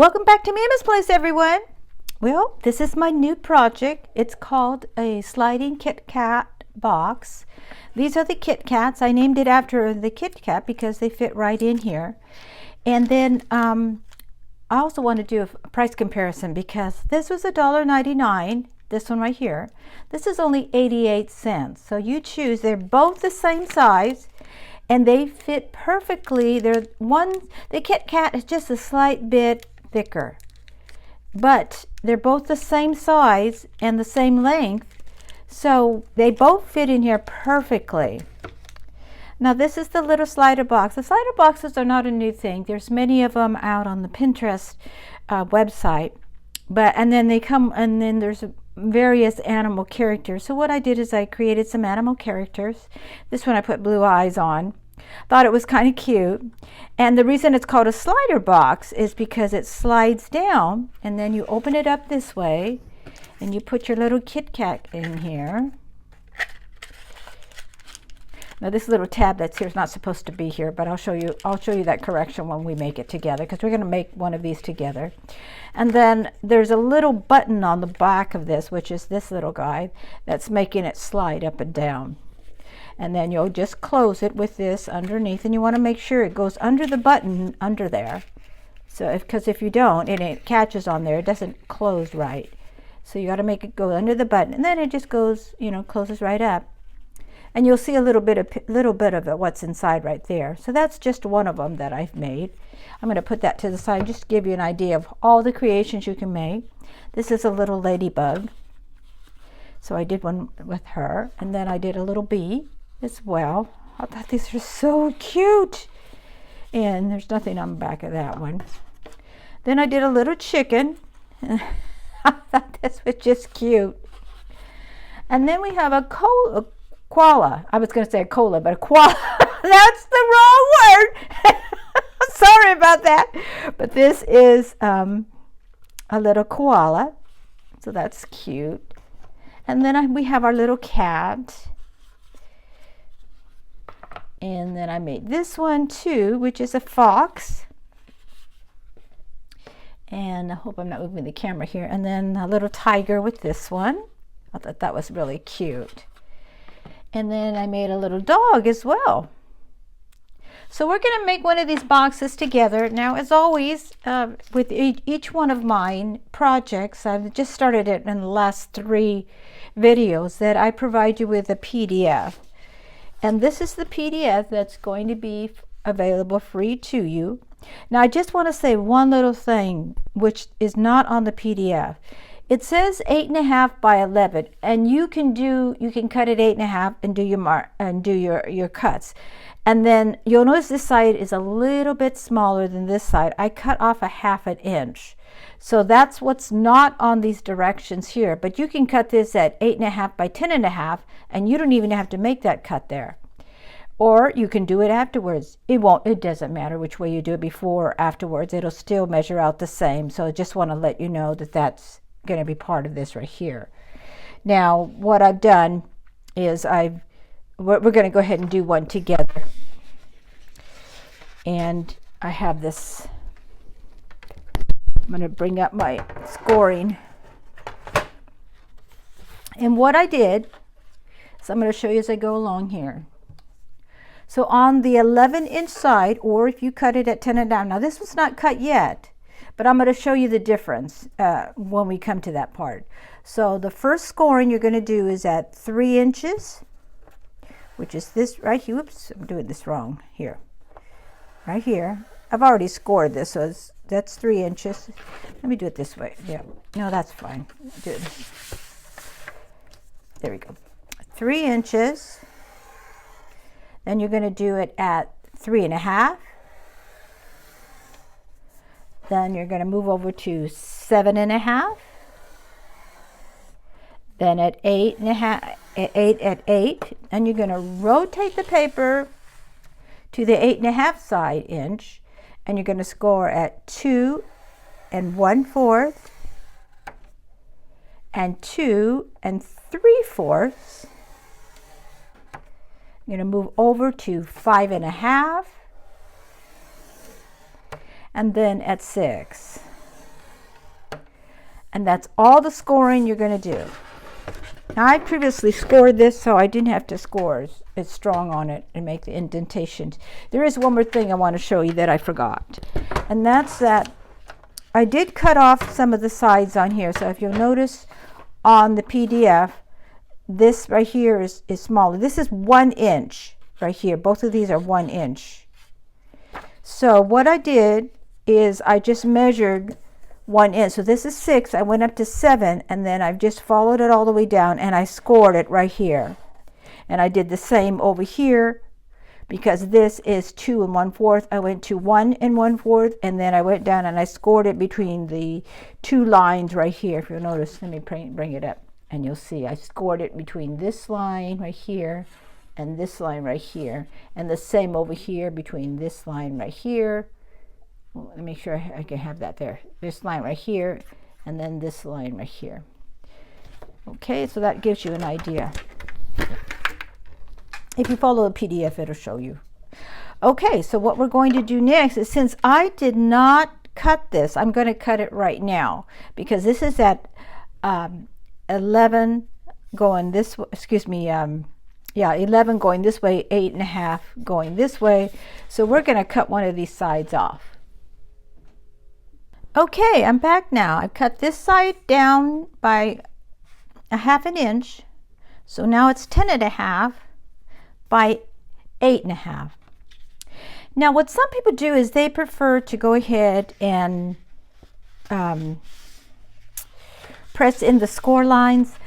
Welcome back to Mama's Place, everyone. Well, this is my new project. It's called a sliding KitKat box. These are the KitKats. I named it after the KitKat because they fit right in here. And then I also want to do a price comparison because this was $1.99. This one right here. This is only 88 cents. So you choose. They're both the same size. And they fit perfectly. The KitKat is just a slight bit thicker, but they're both the same size and the same length, so they both fit in here perfectly. Now this is the little slider box. The slider boxes are not a new thing. There's many of them out on the Pinterest website, and then there's various animal characters. So what I did is I created some animal characters. This one I put blue eyes on. Thought it was kind of cute, and the reason it's called a slider box is because it slides down, and then you open it up this way and you put your little KitKat in here. Now this little tab that's here is not supposed to be here, but I'll show you that correction when we make it together, because we're going to make one of these together. And then there's a little button on the back of this, which is this little guy that's making it slide up and down. And then you'll just close it with this underneath, and you want to make sure it goes under the button under there. So because if you don't, and it catches on there, it doesn't close right. So you got to make it go under the button, and then it just goes, closes right up. And you'll see a little bit of it, what's inside right there. So that's just one of them that I've made. I'm going to put that to the side just to give you an idea of all the creations you can make. This is a little ladybug. So I did one with her, and then I did a little bee as well. I thought these are so cute. And there's nothing on the back of that one. Then I did a little chicken. I thought this was just cute. And then we have a koala. I was going to say a cola, but a koala. That's the wrong word. Sorry about that. But this is a little koala. So that's cute. And then we have our little cat. And then I made this one too, which is a fox. And I hope I'm not moving the camera here. And then a little tiger with this one. I thought that was really cute. And then I made a little dog as well. So we're going to make one of these boxes together. Now, as always, with each one of mine projects, I've just started it in the last 3 videos, that I provide you with a PDF. And this is the PDF that's going to be available free to you. Now, I just want to say one little thing, which is not on the PDF. It says 8.5 by 11, and you can cut it 8.5 and do your cuts. And then you'll notice this side is a little bit smaller than this side. I cut off 1/2 inch. So that's what's not on these directions here. But you can cut this at 8.5 by 10.5, and you don't even have to make that cut there. Or you can do it afterwards. It doesn't matter which way you do it, before or afterwards. It'll still measure out the same. So I just want to let you know that that's going to be part of this right here. Now, what I've done is we're going to go ahead and do one together. And I have this. I'm going to bring up my scoring. And what I did, so I'm going to show you as I go along here. So on the 11-inch side, or if you cut it at 10.5, now this was not cut yet, but I'm going to show you the difference when we come to that part. So the first scoring you're going to do is at 3 inches, which is this right here. Oops, I'm doing this wrong here. Right here. I've already scored this, so that's 3 inches. Let me do it this way. Yeah, no, that's fine. Do it. There we go. 3 inches. Then you're going to do it at 3.5. Then you're going to move over to 7.5. Then at 8.5, at 8, and you're going to rotate the paper to the 8.5 side inch, and you're going to score at 2 1/4 and 2 3/4. You're going to move over to 5.5, and then at 6. And that's all the scoring you're going to do. Now, I previously scored this, so I didn't have to score it strong on it and make the indentations. There is one more thing I want to show you that I forgot. And that's that I did cut off some of the sides on here. So if you'll notice on the PDF, this right here is smaller. This is 1 inch right here. Both of these are 1 inch. So what I did is I just measured 1 inch. So this is 6. I went up to 7, and then I've just followed it all the way down, and I scored it right here. And I did the same over here because this is 2 1/4. I went to 1 1/4, and then I went down and I scored it between the 2 lines right here. If you'll notice, let me bring it up, and you'll see I scored it between this line right here and this line right here, and the same over here between this line right here. Well, let me make sure I can have that there. This line right here, and then this line right here. Okay, so that gives you an idea. If you follow the PDF, it'll show you. Okay, so what we're going to do next is, since I did not cut this, I'm going to cut it right now because this is at 11 going this way, 11 going this way, 8 1/2 going this way. So we're going to cut one of these sides off. Okay, I'm back now. I've cut this side down by 1/2 inch. So now it's 10 1/2 by 8 1/2. Now what some people do is they prefer to go ahead and press in the score lines.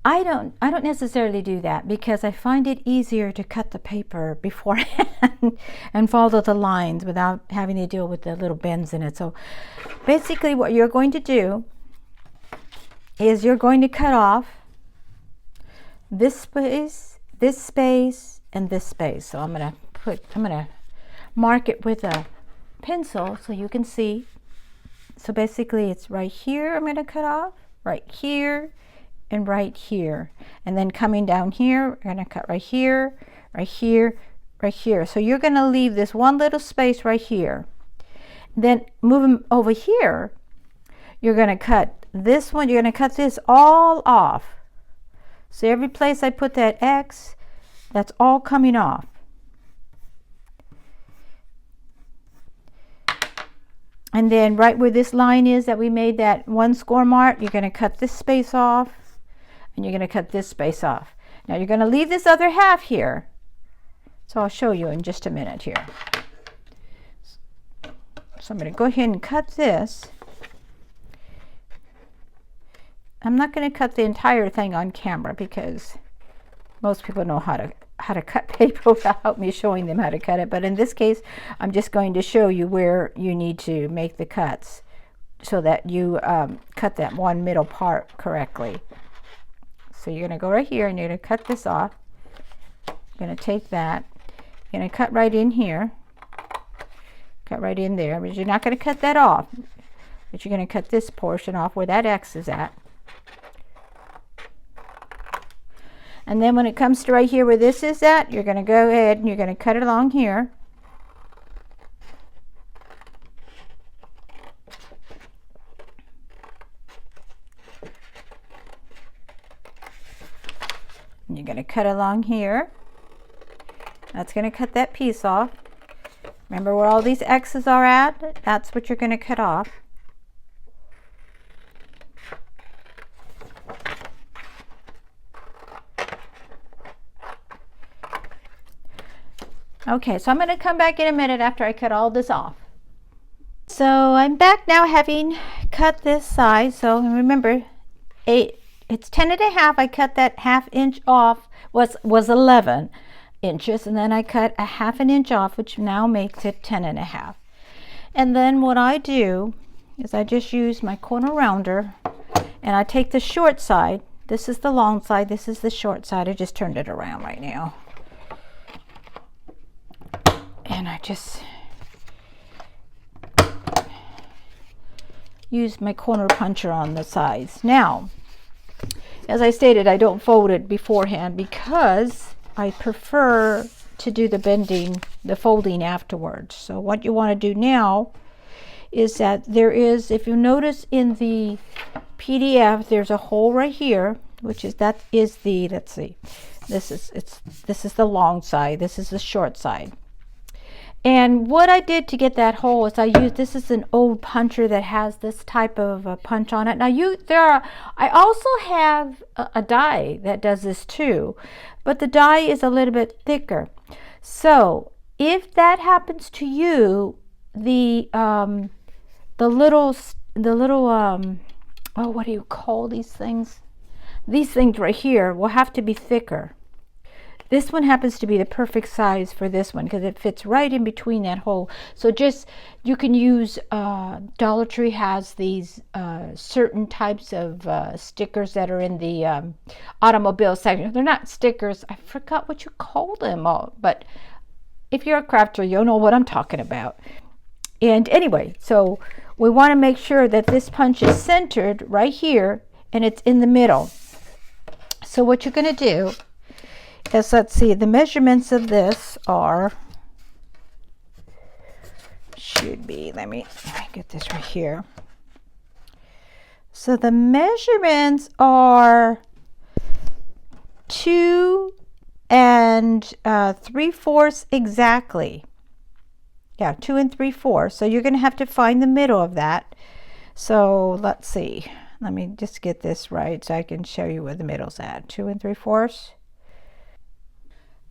I don't necessarily do that because I find it easier to cut the paper beforehand and follow the lines without having to deal with the little bends in it. So basically what you're going to do is you're going to cut off this space, and this space. So I'm going to mark it with a pencil so you can see. So basically it's right here I'm going to cut off, right here, and right here, and then coming down here we're going to cut right here, right here, right here. So you're going to leave this one little space right here. Then moving over here, you're going to cut this one, you're going to cut this all off. So every place I put that X, that's all coming off. And then right where this line is that we made that one score mark, you're going to cut this space off, and you're going to cut this space off. Now you're going to leave this other half here. So I'll show you in just a minute here. So I'm going to go ahead and cut this. I'm not going to cut the entire thing on camera because most people know how to cut paper without me showing them how to cut it. But in this case, I'm just going to show you where you need to make the cuts so that you cut that one middle part correctly. So you're going to go right here and you're going to cut this off. You're going to take that. You're going to cut right in here. Cut right in there. But you're not going to cut that off. But you're going to cut this portion off where that X is at. And then when it comes to right here where this is at, you're going to go ahead and you're going to cut it along here. And you're going to cut along here. That's going to cut that piece off. Remember where all these X's are at? That's what you're going to cut off. Okay, so I'm going to come back in a minute after I cut all this off. So I'm back now having cut this side. So remember, it's 10 1/2. I cut that 1/2 inch off, was 11 inches, and then I cut a 1/2 inch off, which now makes it 10 1/2. And then what I do is I just use my corner rounder and I take the short side. This is the long side, this is the short side. I just turned it around right now. And I just use my corner puncher on the sides. Now, as I stated, I don't fold it beforehand because I prefer to do the bending, the folding afterwards. So what you want to do now is that there is, if you notice in the PDF, there's a hole right here, which is, that is the, let's see, this is the long side, this is the short side. And what I did to get that hole is I used, this is an old puncher that has this type of punch on it. Now I also have a die that does this too, but the die is a little bit thicker. So if that happens to you, the little oh, what do you call these things? These things right here will have to be thicker. This one happens to be the perfect size for this one because it fits right in between that hole. So just, you can use, Dollar Tree has these certain types of stickers that are in the automobile section. They're not stickers, I forgot what you call them all, but if you're a crafter, you'll know what I'm talking about. And anyway, so we want to make sure that this punch is centered right here and it's in the middle. So what you're going to do is, let's see, the measurements of this are, should be, let me get this right here. So the measurements are 2 3/4 exactly. Yeah, 2 3/4. So you're going to have to find the middle of that. So let's see. Let me just get this right so I can show you where the middle's at. 2 3/4.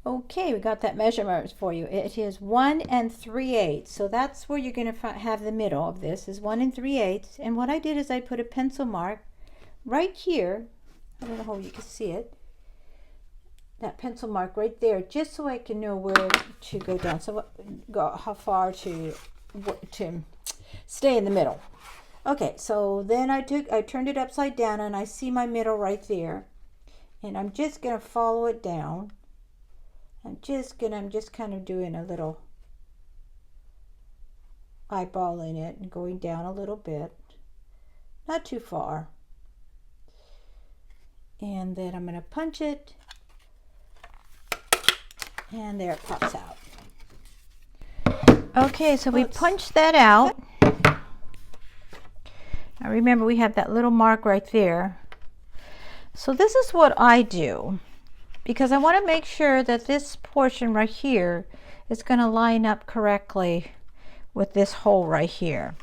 Okay, we got that measurement for you. It is 1 3/8. So that's where you're going to have the middle of this, is 1 3/8. And what I did is I put a pencil mark right here. I don't know how you can see it. That pencil mark right there, just so I can know where to go down. So how far to stay in the middle. Okay, so then I turned it upside down and I see my middle right there. And I'm just going to follow it down. I'm just kind of doing a little eyeballing it and going down a little bit, not too far. And then I'm going to punch it, and there it pops out. Okay, so we punched that out. Now remember, we have that little mark right there. So this is what I do, because I want to make sure that this portion right here is going to line up correctly with this hole right here.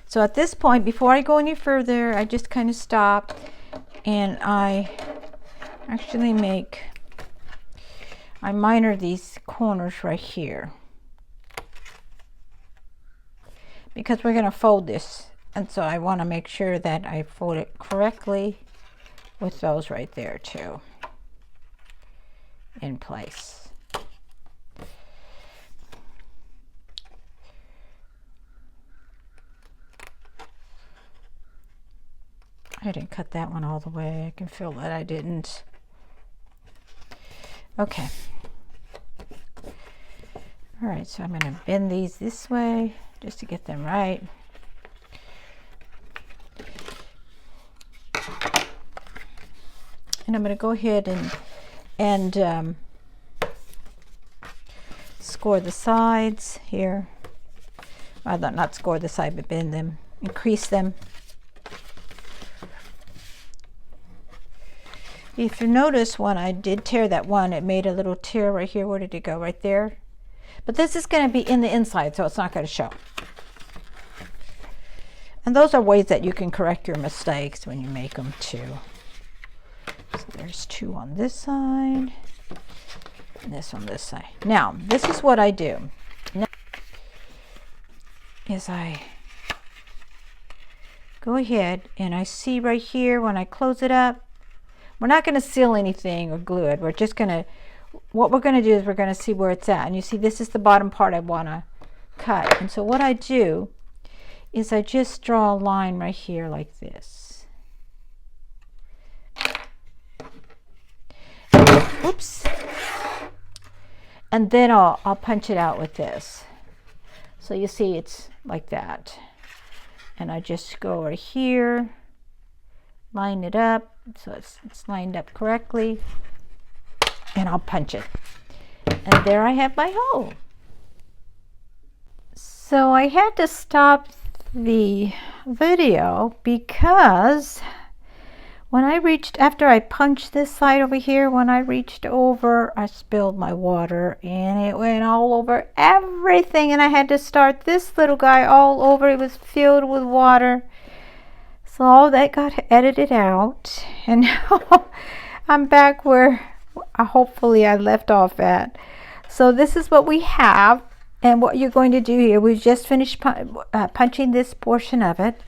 So at this point, before I go any further, I just kind of stop and I actually I minor these corners right here, because we're going to fold this, and so I want to make sure that I fold it correctly with those right there too in place. I didn't cut that one all the way. I can feel that I didn't. Okay. All right, so I'm going to bend these this way just to get them right. And I'm going to go ahead and score the sides here. Well, not score the side, but bend them, increase them. If you notice, when I did tear that one, it made a little tear right here. Where did it go? Right there. But this is going to be in the inside, so it's not going to show. And those are ways that you can correct your mistakes when you make them too. So there's 2 on this side, and this on this side. Now, this is what I do. Now, is I go ahead and I see right here when I close it up, we're not going to seal anything or glue it. We're just going to, what we're going to do is we're going to see where it's at. And you see, this is the bottom part I want to cut. And so what I do is I just draw a line right here like this. Oops. And then I'll punch it out with this. So you see it's like that. And I just go over here, line it up so it's lined up correctly, and I'll punch it. And there I have my hole. So I had to stop the video because when I reached, after I punched this side over here, when I reached over, I spilled my water and it went all over everything, and I had to start this little guy all over. It was filled with water. So all that got edited out, and now I'm back where hopefully I left off at. So this is what we have, and what you're going to do here, we just finished punching this portion of it,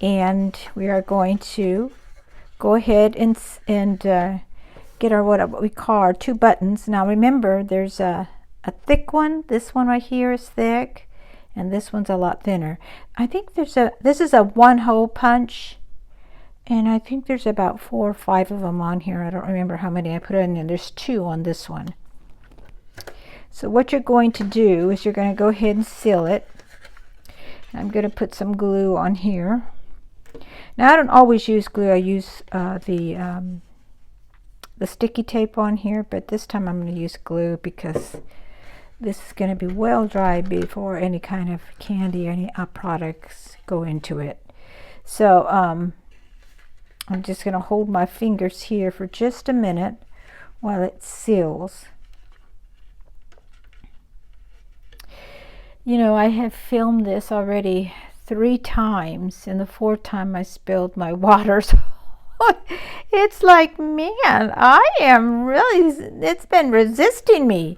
and we are going to go ahead and get our what we call our 2 buttons. Now remember, there's a thick one. This one right here is thick, and this one's a lot thinner. I think this is a 1-hole punch, and I think there's about 4 or 5 of them on here. I don't remember how many I put in there. There's 2 on this one. So what you're going to do is you're going to go ahead and seal it. I'm going to put some glue on here. Now I don't always use glue. I use the sticky tape on here, but this time I'm going to use glue because this is going to be well dry before any kind of candy or any products go into it. So I'm just going to hold my fingers here for just a minute while it seals. You know, I have filmed this already 3 times, and the 4th time I spilled my water. So it's like, man, I am really, it's been resisting me.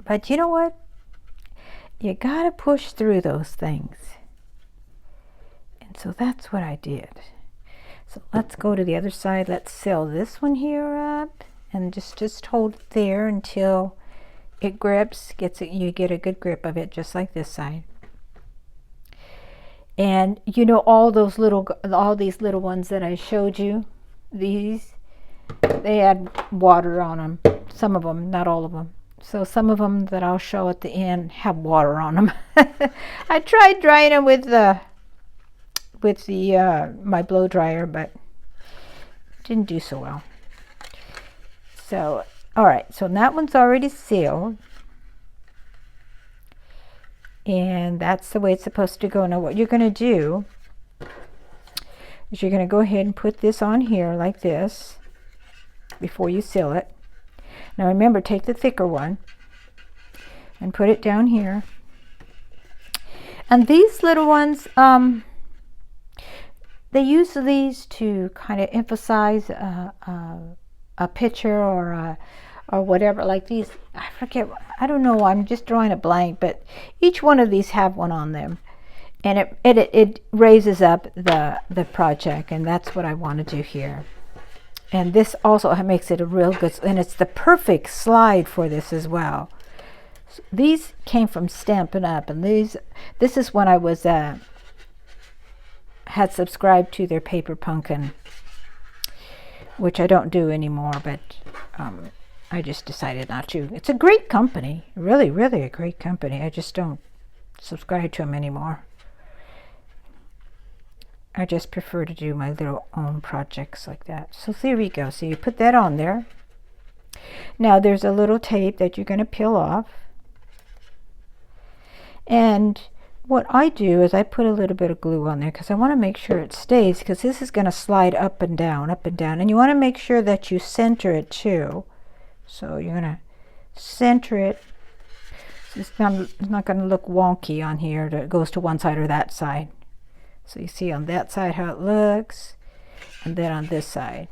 But you know what? You gotta push through those things. And so that's what I did. So let's go to the other side. Let's seal this one here up, and just hold it there until it grips, you get a good grip of it, just like this side. And you know, all these little ones that I showed you, these, they had water on them. Some of them, not all of them. So some of them that I'll show at the end have water on them. I tried drying them with my blow dryer, but didn't do so well. So all right, so that one's already sealed, and that's the way it's supposed to go. Now what you're going to do is you're going to go ahead and put this on here like this before you seal it. Now remember, take the thicker one and put it down here. And these little ones, they use these to kind of emphasize a picture or whatever, like these. I forget, I don't know, I'm just drawing a blank, but each one of these have one on them, and it raises up the project, and that's what I want to do here. And this also makes it a real good, and it's the perfect slide for this as well. So these came from Stampin' Up, and this is when I was had subscribed to their Paper Pumpkin, which I don't do anymore, but I just decided not to. It's a great company, really, really a great company. I just don't subscribe to them anymore. I just prefer to do my little own projects like that. So there we go. So you put that on there. Now there's a little tape that you're going to peel off. And what I do is I put a little bit of glue on there because I want to make sure it stays, because this is going to slide up and down, and you want to make sure that you center it too. So you're going to center it. It's not going to look wonky on here that it goes to one side or that side. So you see on that side how it looks, and then on this side.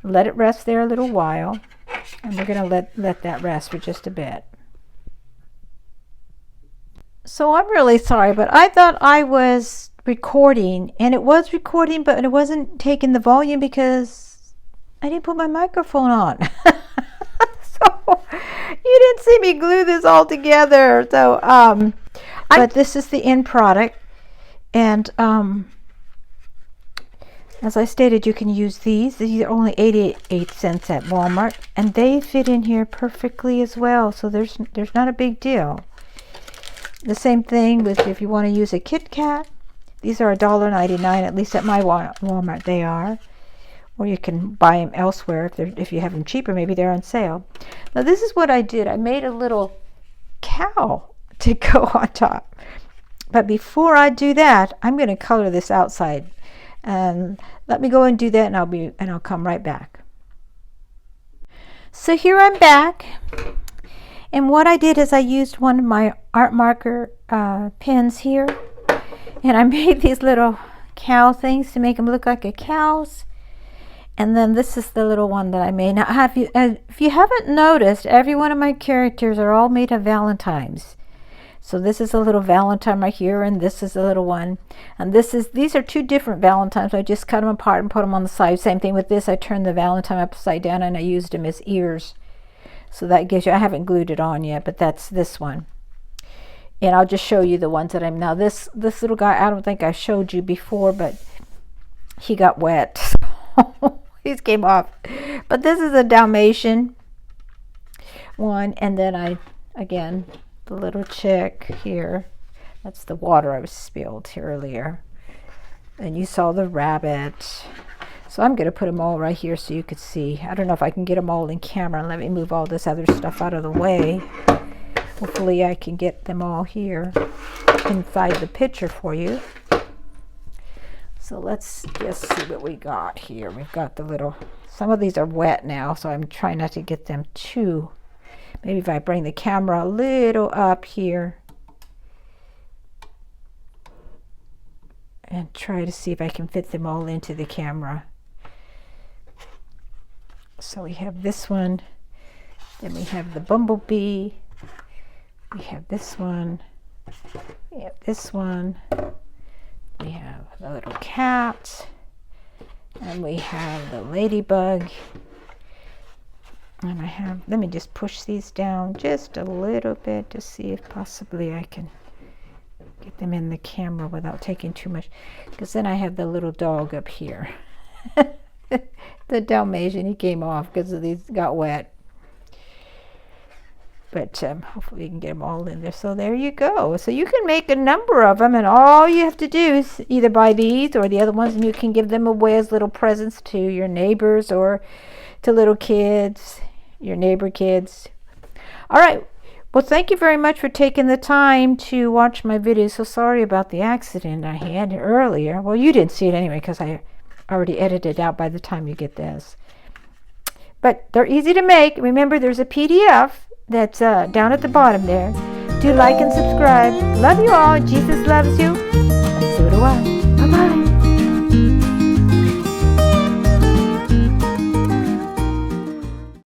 Let it rest there a little while, and we're going to let that rest for just a bit. So I'm really sorry, but I thought I was recording, and it was recording, but it wasn't taking the volume because I didn't put my microphone on. So you didn't see me glue this all together. So but this is the end product, and as I stated, you can use these. These are only 88 cents at Walmart, and they fit in here perfectly as well, so there's not a big deal. The same thing with if you want to use a KitKat. These are $1.99, at least at my Walmart they are. Or you can buy them elsewhere if you have them cheaper. Maybe they're on sale. Now this is what I did. I made a little cow to go on top. But before I do that, I'm going to color this outside. And let me go and do that, and I'll come right back. So here I'm back. And what I did is I used one of my art marker pens here, and I made these little cow things to make them look like a cow's. And then this is the little one that I made. Now, if you haven't noticed, every one of my characters are all made of Valentines. So this is a little Valentine right here, and this is a little one. And these are two different Valentines. I just cut them apart and put them on the side. Same thing with this. I turned the Valentine upside down and I used them as ears. So that gives you, I haven't glued it on yet, but that's this one. And I'll just show you the ones that I'm now. This little guy, I don't think I showed you before, but he got wet. These came off. But this is a Dalmatian one, and then again, the little chick here. That's the water I was spilled earlier. And you saw the rabbit. So I'm going to put them all right here so you could see. I don't know if I can get them all in camera. Let me move all this other stuff out of the way. Hopefully I can get them all here inside the picture for you. So let's just see what we got here. We've got the little, some of these are wet now, so I'm trying not to get them too. Maybe if I bring the camera a little up here and try to see if I can fit them all into the camera. So we have this one, then we have the bumblebee, we have this one, we have this one. We have the little cat, and we have the ladybug, and let me just push these down just a little bit to see if possibly I can get them in the camera without taking too much, because then I have the little dog up here. The Dalmatian, he came off because these got wet. But hopefully you can get them all in there. So there you go. So you can make a number of them, and all you have to do is either buy these or the other ones, and you can give them away as little presents to your neighbors or to little kids, your neighbor kids. All right. Well, thank you very much for taking the time to watch my video. So sorry about the accident I had earlier. Well, you didn't see it anyway because I already edited it out by the time you get this. But they're easy to make. Remember, there's a PDF that's down at the bottom there. Do like and subscribe. Love you all. Jesus loves you. And so do I. Bye-bye.